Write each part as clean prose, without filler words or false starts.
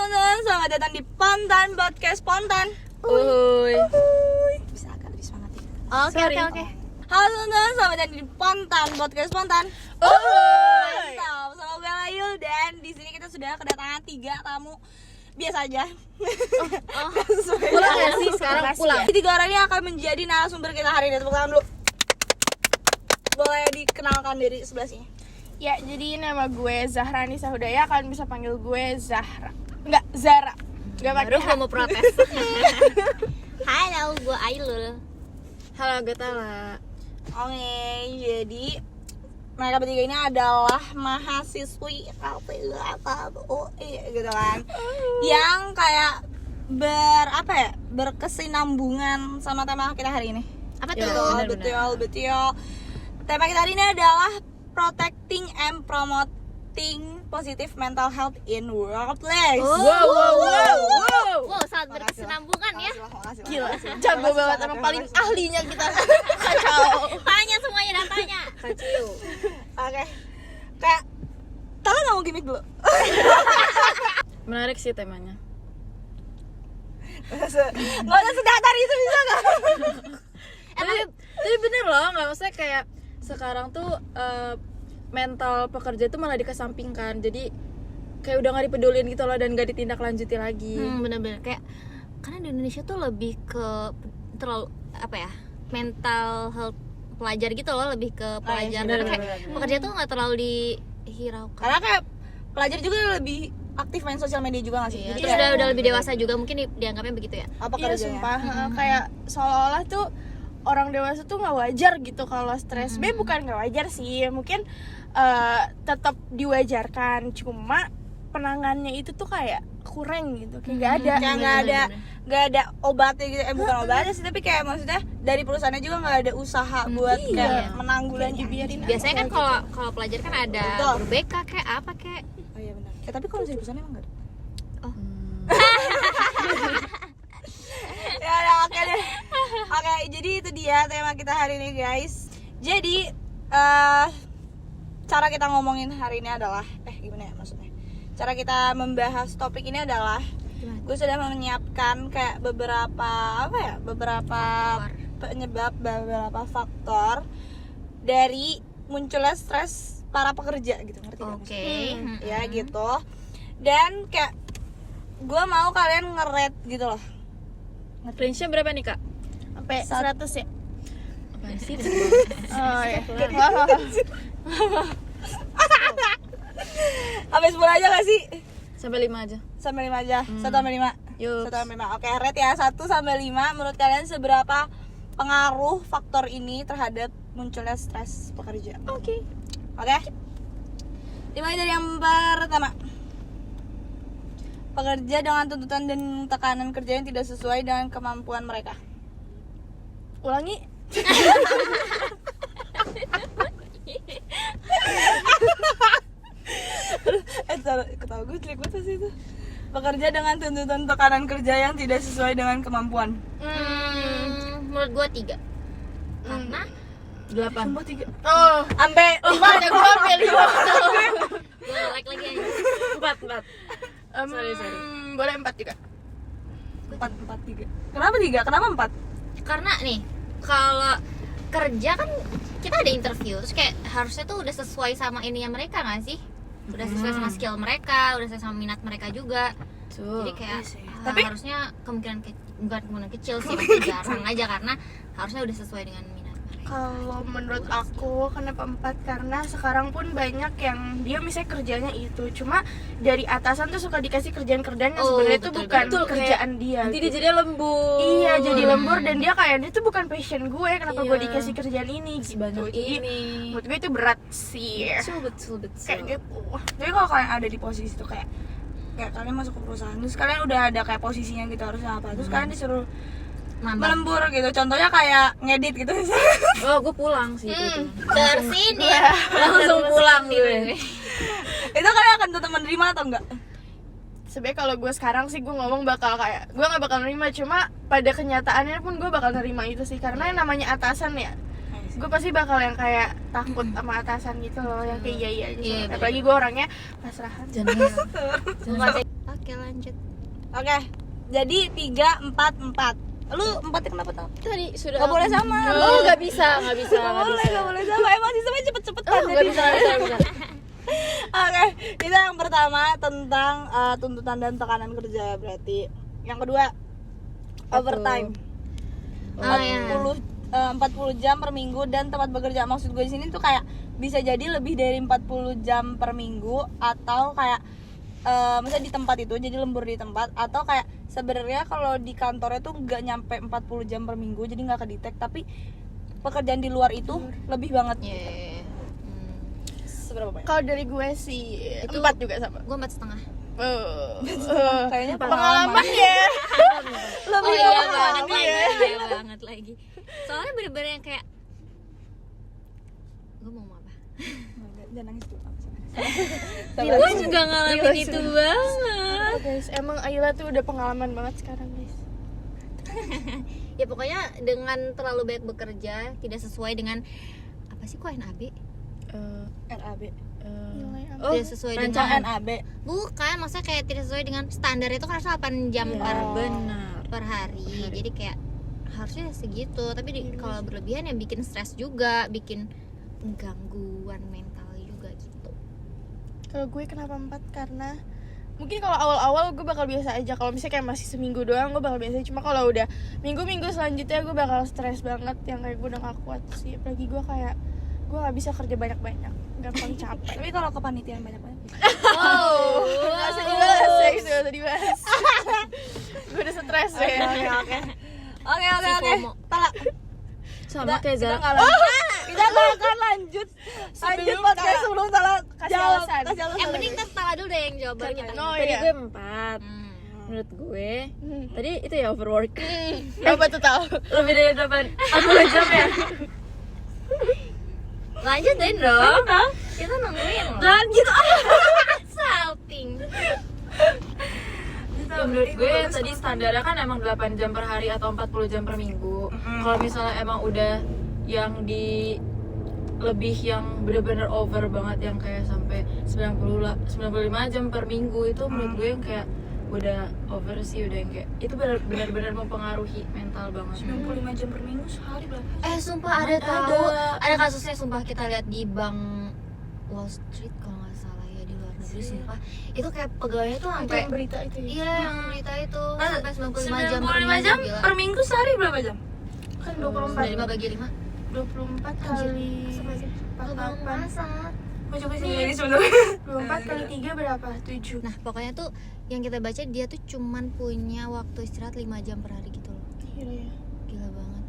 teman-teman, selamat datang di Spontan Podcast Spontan. Uhuy. Bisa agak lebih semangat ya. Oke. Halo teman-teman, selamat datang di Spontan Podcast Spontan. Uhuy. Mantap, sama gue Layu dan di sini kita sudah kedatangan 3 tamu biasa aja. Pulang ya sih sekarang pulang. Tiga orang ini akan menjadi narasumber kita hari ini. Tepuk tangan dulu. Boleh dikenalkan dari sebelah sini. Ya, jadi nama gue Zahrani Sahudaya, kalian bisa panggil gue Zahra. Enggak, Zara. Enggak pakai Baru mau protes. Halo, gue Ailul. Halo Gatala. Oke, jadi mereka bertiga ini adalah mahasiswi UI gitu kan, yang kayak berkesinambungan sama tema kita hari ini. Apa Ya, tuh? Betul. Tema kita hari ini adalah protecting and promoting positive mental health in workplace. Wow, sangat berkesinambungan ya. Makasih. Gila, jago banget, emang paling ahlinya kita. Kacau. Tanya semuanya dan tanya. Kacau. Oke. Kayak Tala nggak mau gimmick dulu? Menarik sih temanya. Nggak usah sedatar itu, bisa nggak? Tapi bener loh, nggak maksudnya kayak sekarang tuh mental pekerja itu malah dikesampingkan. Jadi kayak udah nggak dipedulin gitu loh dan nggak ditindaklanjuti lagi. Bener-bener kayak karena di Indonesia tuh lebih ke terlalu mental health pelajar gitu loh, lebih ke pelajar. Karena kayak pekerja tuh nggak terlalu dihiraukan. Karena kayak pelajar juga lebih aktif main sosial media juga nggak sih? Iya, Jadi terus kayak udah lebih dewasa juga mungkin dianggapnya begitu ya. apa Iya, kerjanya? sumpah. Kayak seolah-olah tuh orang dewasa tuh nggak wajar gitu kalau stres. Bukan nggak wajar sih, mungkin tetap diwajarkan, cuma penanganannya itu tuh kayak kurang gitu, kayak nggak ada. Kayak nggak ada obatnya gitu, bukan obatnya sih, tapi kayak maksudnya dari perusahaannya juga nggak ada usaha buat kayak menanggulangi. Dibiarin Biasanya kan kalau pelajar kan ada Betul. guru BK kayak apa kayak. Oh iya benar. Tapi kalau misalnya di perusahaan emang nggak ada. Ya udah, oke deh. Oke, jadi itu dia tema kita hari ini guys. Jadi cara kita ngomongin hari ini adalah gimana ya maksudnya? Cara kita membahas topik ini adalah gue sudah menyiapkan kayak beberapa penyebab, beberapa faktor dari munculnya stres para pekerja gitu, ngerti nggak? Oke. Ya gitu. Dan kayak gue mau kalian nge-rate gitu loh. Range-nya berapa nih kak? sampai 100 ya. Apaan sih? Oh iya. Sampai 10 aja gak sih? Sampai 5 aja. Sampai 5 aja. 1 sampai 5. Yuk. 1 sampai 5. Oke, rate ya 1 sampai 5. Menurut kalian seberapa pengaruh faktor ini terhadap munculnya stres pekerja? Oke. Dimulai dari yang pertama. Pekerja dengan tuntutan dan tekanan kerja yang tidak sesuai dengan kemampuan mereka. Ulangi. Ketawa gue jelek banget sih itu. Pekerja dengan tuntutan tekanan kerja yang tidak sesuai dengan kemampuan. Menurut gua 3. Karena 8. Sumpah 3. Oh, Sampai 5 ada gua sampai 5. gua like lagi aja. 4. Sorry. Boleh 4 juga. 4 3. Kenapa 3? Kenapa 4? Karena nih, kalau kerja kan kita ada interview, terus kayak harusnya tuh udah sesuai sama ininya mereka nggak sih? Udah sesuai sama skill mereka, udah sesuai sama minat mereka juga. Jadi kayak Tapi- harusnya bukan kemungkinan kecil sih, pasti jarang aja karena harusnya udah sesuai dengan minat mereka. Kalau menurut aku kenapa 4? Karena sekarang pun banyak yang dia misalnya kerjanya itu, cuma dari atasan tuh suka dikasih kerjaan-kerjaan yang Oh, sebenarnya itu betul, bukan betul. kerjaan dia. Nanti dia gitu. jadi lembur. Iya, jadi lembur dan dia kayak itu bukan passion gue, kenapa gue Iya. dikasih kerjaan ini gitu. Sebanyak Jadi ini. menurut gue itu berat sih. Betul. Kayak gitu. Jadi kalau kalian ada di posisi itu kayak kalian masuk ke perusahaan terus kalian udah ada kayak posisinya gitu harusnya apa, terus kalian disuruh Mambang. melembur gitu, contohnya kayak ngedit gitu. Oh, gue pulang sih itu. Tersin dia. Langsung pulang gue. Itu kalian akan tetap menerima atau enggak? Sebenarnya kalau gue sekarang sih gue ngomong bakal kayak gue nggak bakal nerima, cuma pada kenyataannya pun gue bakal nerima itu sih, karena yang namanya atasan ya, gue pasti bakal yang kayak takut sama atasan gitu loh, yang kayak iya aja. Iya, Apalagi gue orangnya pasrahan. Jangan. Oke, lanjut. Oke, jadi 3, 4, 4. Lu 4 kenapa tau? Tadi sudah Gak boleh sama. Oh, nggak bisa. Gak boleh sama. Emang sistemnya cepet-cepetan. Oh, nggak jadi. bisa. Oke, kita yang pertama tentang tuntutan dan tekanan kerja berarti. Yang kedua, overtime. Oh, ya. 40 jam per minggu dan tempat bekerja. Maksud gue di sini tuh kayak bisa jadi lebih dari 40 jam per minggu atau kayak misalnya di tempat itu jadi lembur di tempat, atau kayak sebenarnya kalau di kantornya tuh nggak nyampe 40 jam per minggu jadi nggak kedetek, tapi pekerjaan di luar itu lebih banget. Yeah. Seberapa banyak? Kalau dari gue sih Itu- 4 juga sama. Gue 4,5. Kayaknya Pengalaman ya. Oh iya banget lagi, iya banget lagi. Soalnya bener-bener yang kayak gue mau ngomong apa? Jangan nangis dulu. Gue juga ngalamin itu banget. Oh, guys, emang Ayla tuh udah pengalaman banget sekarang guys. Ya pokoknya dengan terlalu banyak bekerja tidak sesuai dengan apa sih kok NAB? RAB. Nilai apa? Tidak sesuai Rancang dengan NAB. bukan, maksudnya kayak tidak sesuai dengan standar itu kan harusnya 8 jam Benar. per hari. Jadi kayak harusnya segitu, tapi kalau berlebihan ya bikin stres juga, bikin gangguan mental juga gitu. Kalau gue kenapa 4? Karena mungkin kalau awal-awal gue bakal biasa aja. Kalau misalnya kayak masih seminggu doang gue bakal biasa. Cuma kalau udah minggu-minggu selanjutnya gue bakal stres banget, yang kayak gue udah gak kuat sih. Apalagi gue kayak gue gak bisa kerja banyak-banyak, gampang capek. Tapi kalau kepanitiaan banyak-banyak. Oh, Gak usah dibahas ya, gak usah dibahas. Gue udah stres ya. Oke. Si FOMO. Tala. Sama kayak Zara. Kita nggak akan lanjut podcast sebelum Tala Kasih jawab. alasan. Kasih alasan. Yang penting kita salah dulu deh yang jawab baru kita. Oh Tadi iya. gue 4. Menurut gue tadi itu ya overwork. Berapa tuh tahu? Lebih dari 40 jam ya. Lanjutin dong. Kita nungguin loh. Dan gitu. Salting. Ya, menurut gue tadi standarnya kan emang 8 jam per hari atau 40 jam per minggu. Kalau misalnya emang udah yang di lebih yang bener-bener over banget yang kayak sampai 95 jam per minggu itu menurut gue yang kayak udah over sih, udah yang kayak itu benar-benar mempengaruhi mental banget. 95 jam per minggu sehari berapa? Sumpah ada tahu. Ada kasusnya sumpah kita lihat di Bank Wall Street kalau nggak salah ya, di luar negeri sumpah. Itu kayak pegawainya tuh sampai berita itu ya? iya yang berita itu sampai 95 jam per 95 minggu. jam gila. per minggu sehari berapa jam? Kan 25 bagi 5. 24 kali Lu belum masak. Gue coba sih ini sebenarnya. 24 kali 3 berapa? 7. Nah pokoknya tuh yang kita baca dia tuh cuman punya waktu istirahat 5 jam per hari gitu loh. Gila ya. Gila banget.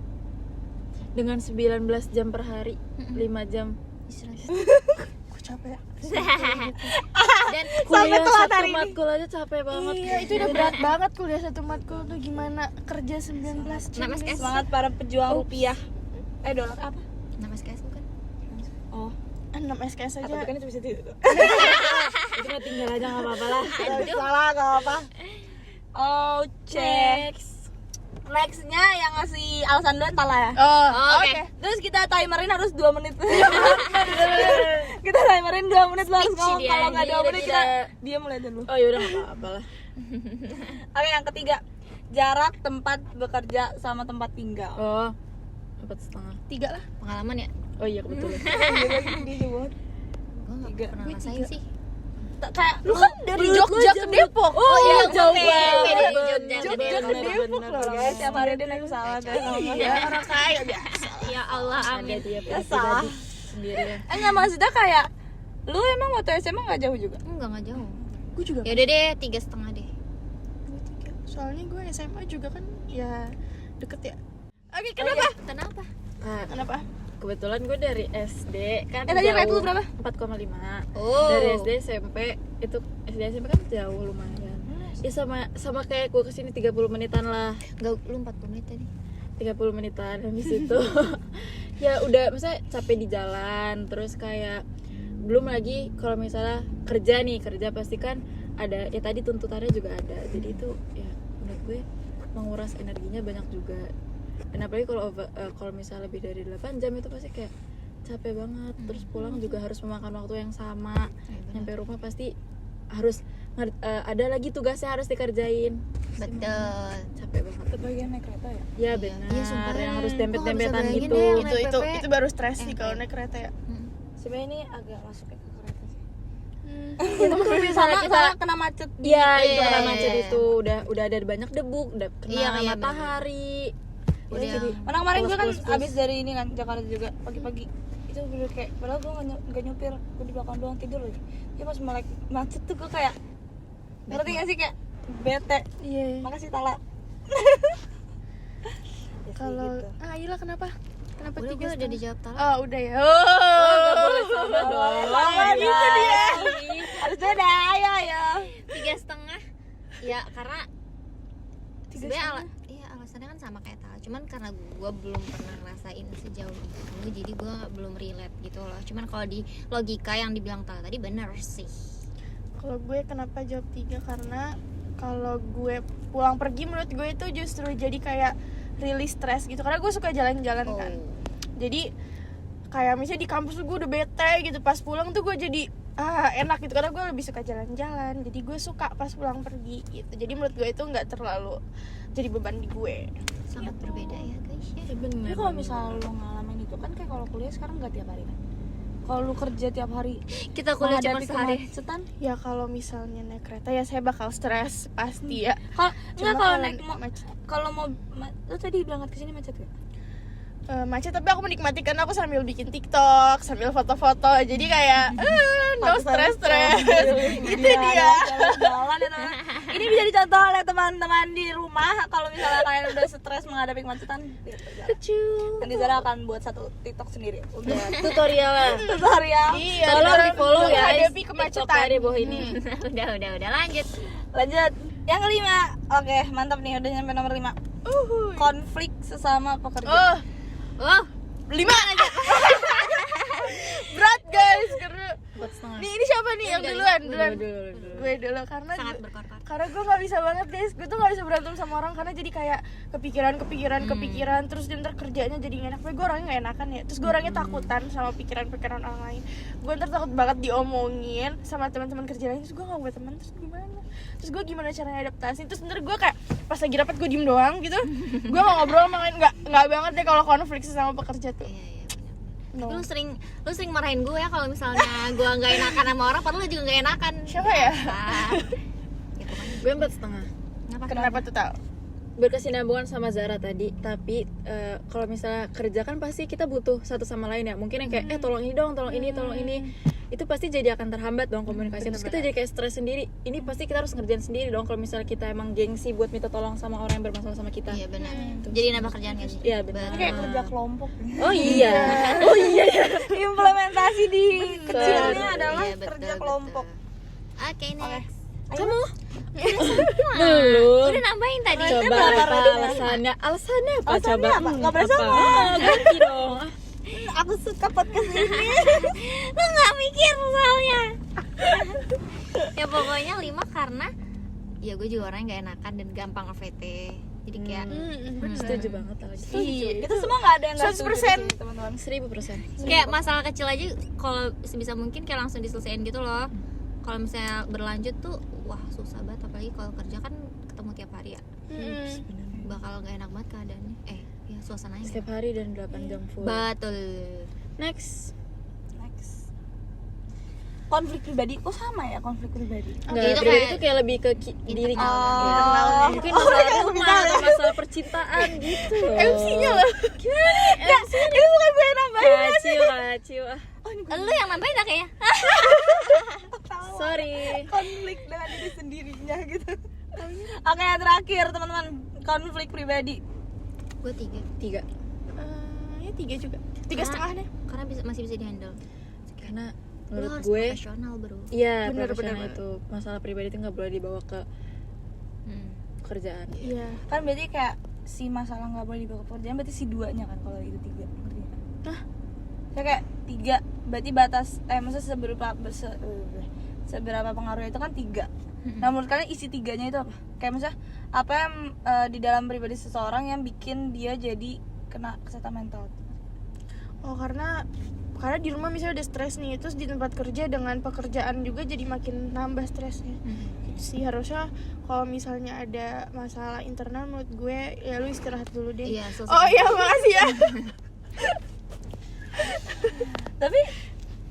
Dengan 19 jam per hari, 5 jam Istirahat. Gue capek. Dan kuliah telat satu hari ini. matkul aja capek banget. Iya, itu udah berat banget kuliah satu matkul tuh, gimana kerja 19 jam. Nama SKS. Semangat para pejuang rupiah. Dolar apa? nama SKS bukan? Oh, 6 SKS aja. tapi kan itu bisa itu. Itu mah tinggal aja nggak apa-apa lah. Salah gak apa. Oh, Nextnya yang ngasih alasan duluan Tala ya. Oh, Oke. oke. Terus kita timerin harus 2 menit. Kita timerin 2 menit lo harus ngomong. dia, Kalau nggak 2 menit kita tidak. diam mulai dulu. Oh yaudah nggak apa-apa lah. Oke, yang ketiga, jarak tempat bekerja sama tempat tinggal. Oh 4,5. 3 lah. Pengalaman ya? Oh iya kebetulan. Dia jawab. Gue gak Tiga. pernah ngerasain sih. Kayak Lu kan dari Jogja ke Depok. Oh iya, jauh oke. banget. Beda di Jogja ke Jogja ke Depok loh, guys. Tiap hari dia naik pesawat ya. Iya, orang kaya biasa. Ya Allah, Ada amin. dia salah. pribadi sendirian. Enggak, maksudnya kayak lu emang waktu SMA nggak jauh juga? Enggak jauh. Gue juga. Ya udah deh, 3,5 deh. Gue 3. Soalnya gue SMA juga kan ya deket ya. Oke, kenapa? Kenapa? Nah, Kenapa? kebetulan gue dari SD kan tadi rate lu berapa? 4,5. Oh. Dari SD SMP itu SD SMP kan jauh lumayan. Ya sama kayak gue kesini 30 menitan lah. Enggak, lu 40 menit tadi. 30 menitan habis itu ya udah misalnya capek di jalan, terus kayak belum lagi kalau misalnya kerja pasti kan ada ya tadi tuntutannya juga ada, jadi itu ya menurut gue menguras energinya banyak juga. Dan apalagi kalau misalnya lebih dari 8 jam itu pasti kayak capek banget, terus pulang juga harus memakan waktu yang sama, nyampe rumah pasti harus ada lagi tugasnya harus dikerjain. Betul. Capek banget. Itu bagian naik kereta ya? Ya benar. Iya, sumpah. Yang harus Gua nggak bisa dempet-dempetan bayangin gitu. deh. itu PP. itu baru stres sih kalau naik kereta ya. Sebenarnya ini agak masuk ke kereta sih. Ya, tapi kalau misalnya kita Sama kena macet. Iya, itu Iya, karena iya, macet iya. itu udah ada banyak debu, udah kena Iya, iya, matahari. Udah. jadi Mana kemarin gue kan Plus. abis dari ini kan Jakarta juga pagi-pagi itu bener kayak padahal gue nggak nyupir, gue di belakang doang tidur lagi. Ya pas melek macet tuh gue kayak ngerti gak sih kayak bete. Iya. Makasih Tala. Ya, sih, Kalau gitu. Ila kenapa? Kenapa Udah, 3 gue udah setengah? dijawab Tala. Oh, udah ya. sama dong. Sama gitu dia. Harus beda, ayo ayo. 3,5. Ya karena sebenarnya alasannya kan sama kayak Tala, cuman karena gue belum pernah ngerasain sejauh itu, jadi gue belum relate gitu loh. Cuman kalau di logika yang dibilang Tala tadi bener sih. Kalau gue kenapa jawab 3? Karena kalau gue pulang pergi menurut gue itu justru jadi kayak rilis stres gitu. Karena gue suka jalan-jalan kan. Jadi kayak misalnya di kampus tuh gue udah bete gitu, pas pulang tuh gue jadi enak gitu karena gue lebih suka jalan-jalan. Jadi gue suka pas pulang pergi gitu. Jadi menurut gue itu nggak terlalu jadi beban di gue. Sangat berbeda ya guys ya. Ya bener. Tapi kalau misalnya lu ngalamin itu kan kayak kalau kuliah sekarang nggak tiap hari kan. Kalau lu kerja tiap hari Kita kuliah cuma menghadapi sehari. kemacetan. Ya kalau misalnya naik kereta ya saya bakal stres pasti ya. Kalau Cuma enggak kalau naik macet, kalau mau lu tadi berangkat ke sini macet gak? macet tapi aku menikmati karena aku sambil bikin TikTok, sambil foto-foto. Jadi kayak no stress gitu dia. Jalan ya teman. Ini bisa dicontoh oleh teman-teman di rumah kalau misalnya kalian udah stres menghadapi kemacetan. Nanti Zara akan buat satu TikTok sendiri. Udah tutorial. tutorial. Iya, Tolong di follow ya. menghadapi kemacetan. di bawah ini. udah lanjut. Lanjut. Yang kelima. Oke, mantap nih udah nyampe nomor 5. Konflik sesama pekerja. Oh, 5 aja. Berat guys karena 4,5. ini siapa nih yang duluan? Dulu. Gue dulu karena sangat berkorban. karena gue nggak bisa banget guys, gue tuh nggak bisa berantem sama orang karena jadi kayak kepikiran terus dan ntar kerjanya jadi nggak enak. Gue orangnya nggak enakan ya, terus gue orangnya takutan sama pikiran orang lain. Gue ntar takut banget diomongin sama teman-teman kerja lain, terus gue nggak punya teman, terus gimana? Terus gue gimana caranya adaptasi? Terus ntar gue kayak pas lagi rapat gue diem doang gitu, gue nggak ngobrol sama lain, nggak banget deh kalau konflik sama pekerja tuh. Iya, No. Lu sering marahin gue ya kalau misalnya gue nggak enakan sama orang, padahal lu juga nggak enakan. Siapa ya? Ya pokoknya. Gue 4,5. Kenapa tuh tau? Berkesinambungan sama Zara tadi, tapi kalau misalnya kerja kan pasti kita butuh satu sama lain ya. Mungkin yang kayak tolong ini dong, tolong ini. Itu pasti jadi akan terhambat dong komunikasi. Terus kita jadi kayak stres sendiri. Ini pasti kita harus ngerjain sendiri dong kalau misalnya kita emang gengsi buat minta tolong sama orang yang bermasalah sama kita. Iya benar. Jadi nambah kerjaan gak sih? Iya benar. Ini kayak kerja kelompok. Oh iya. Oh iya ya. Implementasi di kecilnya adalah Iya, betul, kerja betul. kelompok. Oke, next. Kamu Belum. belum. Udah nambahin tadi. Coba berapa apa Rodin? alasannya? Alasannya apa? Alasannya Coba. apa? Nggak berasa apa? apa? Ganti dong. Aku suka podcast ini. Lu nggak mikir soalnya. Ya pokoknya 5 karena ya gue juga orangnya nggak enakan dan gampang nge-VT. Jadi kayak Setuju banget lagi. Iya. Kita semua nggak ada yang nggak 100%. setuju di sini, teman-teman. 1000%. kayak masalah kecil aja kalau sebisa mungkin kayak langsung diselesaikan gitu loh. Kalau misalnya berlanjut tuh wah susah banget, apalagi kalau kerja kan ketemu tiap hari ya. Bakal nggak enak banget keadaannya. Ya suasananya. Setiap hari dan 8 jam full. Betul. Next. Konflik pribadi, kok sama ya konflik pribadi? Enggak, itu pribadi kayak itu kayak lebih ke diri kita. Oh, Mungkin masalah rumah atau masalah percintaan gitu. MC-nya lah. ini bukan gue yang nambahin. Kacil. Lu yang nambahin dah kayaknya. Sorry. Konflik dengan diri sendirinya gitu. Oke, yang terakhir teman-teman, konflik pribadi. Gue 3. 3. Ya 3 juga. 3,5 deh. Karena masih bisa dihandle. Karena Lu menurut harus gue profesional bro. iya Bener, profesional bener. itu masalah pribadi itu nggak boleh dibawa ke kerjaan. Iya. Kan berarti kayak si masalah nggak boleh dibawa ke pekerjaan, berarti si 2-nya kan kalau itu 3. Ngerti nggak? Hah? Ya kayak 3, berarti batas maksudnya seberapa pengaruhnya itu kan 3. Nah menurut kalian isi 3-nya itu apa? Kayak misalnya apa yang di dalam pribadi seseorang yang bikin dia jadi kena kesehatan mental? Oh karena di rumah misalnya udah stres nih, terus di tempat kerja dengan pekerjaan juga jadi makin nambah stresnya. sih. Harusnya kalau misalnya ada masalah internal menurut gue ya lu istirahat dulu deh. Iya, selesai. Oh iya, makasih ya. Tapi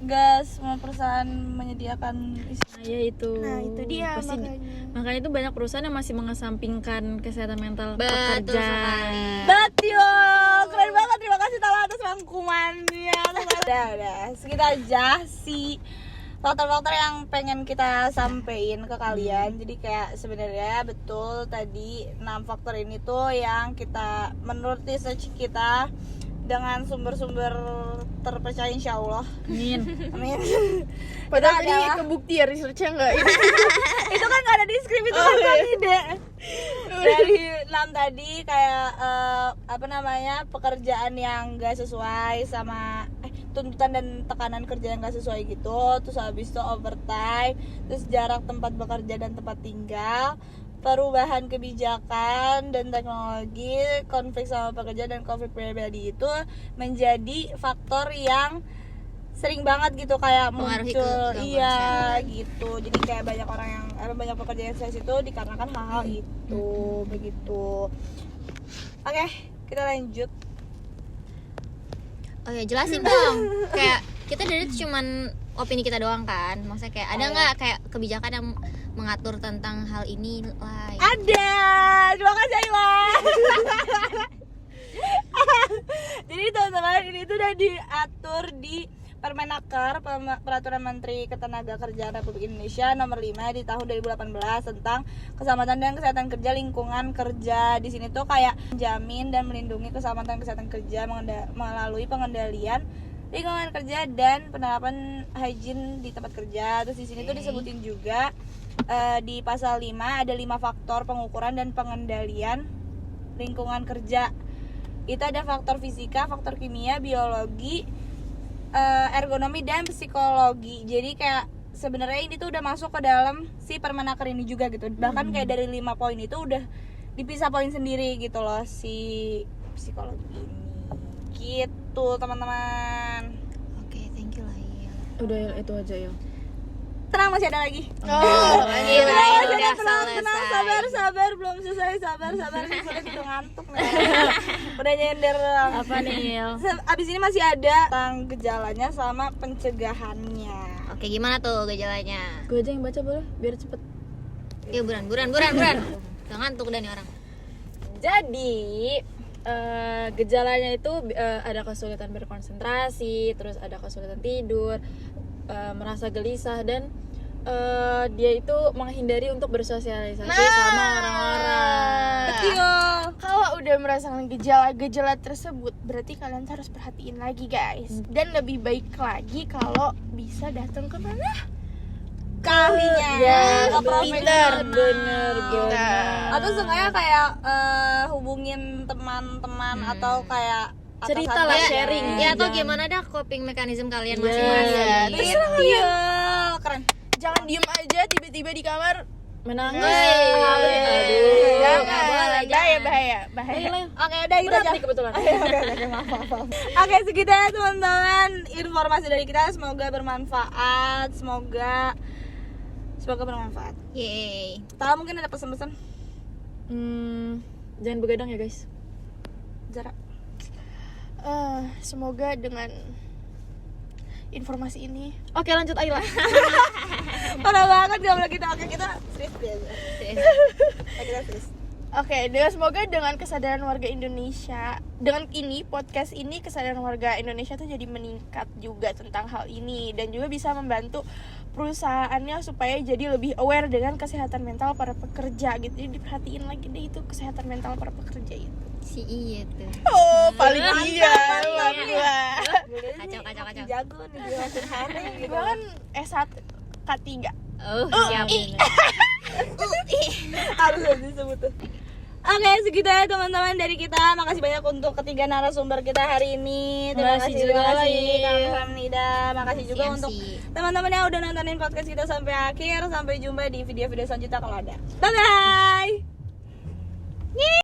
gak semua perusahaan menyediakan Nah, ya itu. Nah, itu dia Pasti makanya. makanya itu banyak perusahahan yang masih mengesampingkan kesehatan mental Betul pekerja. sekali. Batio, keren banget, terima kasih Tala atas rangkumannya. Udah, segitu aja sih faktor-faktor yang pengen kita sampein ke kalian. Jadi kayak sebenarnya betul tadi 6 faktor ini tuh yang kita menurut research kita dengan sumber-sumber terpercaya insya Allah. Amin. Amin. Padahal Itu tadi adalah- kebukti ya researchnya enggak ini. itu kan nggak ada di skrip, itu kan bukan ide dari 6 tadi kayak apa namanya, pekerjaan yang gak sesuai sama tuntutan dan tekanan kerja yang gak sesuai gitu, terus habis itu overtime, terus jarak tempat bekerja dan tempat tinggal, perubahan kebijakan dan teknologi, konflik sama pekerja dan konflik pribadi itu menjadi faktor yang sering banget gitu kayak Pengaruhi ke muncul. gangguan Iya gitu, jadi kayak banyak orang yang banyak pekerja yang stres itu dikarenakan hal-hal itu begitu. Oke, kita lanjut. Oh ya, jelasin dong. Kayak kita dari itu cuman opini kita doang kan. Maksudnya kayak ada nggak kayak kebijakan yang mengatur tentang hal ini lah. Ada, terima kasih Ayla. Jadi teman-teman, ini tuh udah diatur di Permenaker, Peraturan Menteri Ketenagakerjaan Republik Indonesia nomor 5 di tahun 2018 tentang keselamatan dan kesehatan kerja lingkungan kerja. Di sini tuh kayak menjamin dan melindungi keselamatan kesehatan kerja melalui pengendalian lingkungan kerja dan penerapan hygiene di tempat kerja. Terus di sini tuh disebutin juga di pasal 5 ada 5 faktor pengukuran dan pengendalian lingkungan kerja. Itu ada faktor fisika, faktor kimia, biologi, ergonomi dan psikologi. Jadi kayak sebenarnya ini tuh udah masuk ke dalam si Permenaker ini juga gitu. Bahkan kayak dari 5 poin itu udah dipisah poin sendiri gitu loh si psikologi ini. Gitu teman-teman. Oke, thank you lah ya. Udah ya, itu aja ya. Tenang, masih ada lagi. Oh, Gila, Tenang, ini masih udah ada, tenang, selesai. sabar, belum selesai, sabar, nih kulit udah ngantuk nih. Udah nyender doang. Apa nih, Il? Abis ini masih ada tentang gejalanya sama pencegahannya. Oke, gimana tuh gejalanya? Gue aja yang baca boleh? Biar cepet. Yuk, buran. Udah ngantuk udah nih orang. Jadi gejalanya itu ada kesulitan berkonsentrasi, terus ada kesulitan tidur, merasa gelisah, dan dia itu menghindari untuk bersosialisasi sama orang-orang. Betul. Kalau udah merasakan gejala-gejala tersebut, berarti kalian harus perhatiin lagi guys. Dan lebih baik lagi kalau bisa datang ke mana? Kalinya Ya, ke profesional. bener. Atau seenggaknya kayak hubungin teman-teman atau kayak Cerita atasan lah, kalian. sharing. Ya atau Jangan- gimana dah coping mekanisme kalian Iya. masing-masing. Betul. Keren. Jangan diem aja tiba-tiba di kamar. Menangis. Jangan, Jangan. bahaya. Oke, udah gitu Berat aja. nih kebetulan. Oke, maaf. Oke, segitu ya teman-teman informasi dari kita, semoga bermanfaat, semoga bermanfaat. Yeay. Tala mungkin ada pesan-pesan? Jangan begadang ya guys. Zara. Semoga dengan informasi ini Oke, lanjut Ayla. Parah banget gak boleh kita. Oke, kita serius biasa. Kita serius. Oke, semoga dengan kesadaran warga Indonesia, dengan ini podcast ini kesadaran warga Indonesia tuh jadi meningkat juga tentang hal ini, dan juga bisa membantu perusahaannya supaya jadi lebih aware dengan kesehatan mental para pekerja gitu. Jadi diperhatiin lagi deh itu kesehatan mental para pekerja itu. Si iya tuh. Oh, paling iya. Kacau. Jago nih gue hari gitu. Gue kan S1 K3. Oh, siap. Harus disebut tuh. Oke, segitu ya teman-teman dari kita. Makasih banyak untuk ketiga narasumber kita hari ini. Terima Makasih kasih juga, Kang Ramnida. Makasih juga CMC. untuk teman-teman yang udah nontonin podcast kita sampai akhir. Sampai jumpa di video-video selanjutnya kalau ada. Bye bye.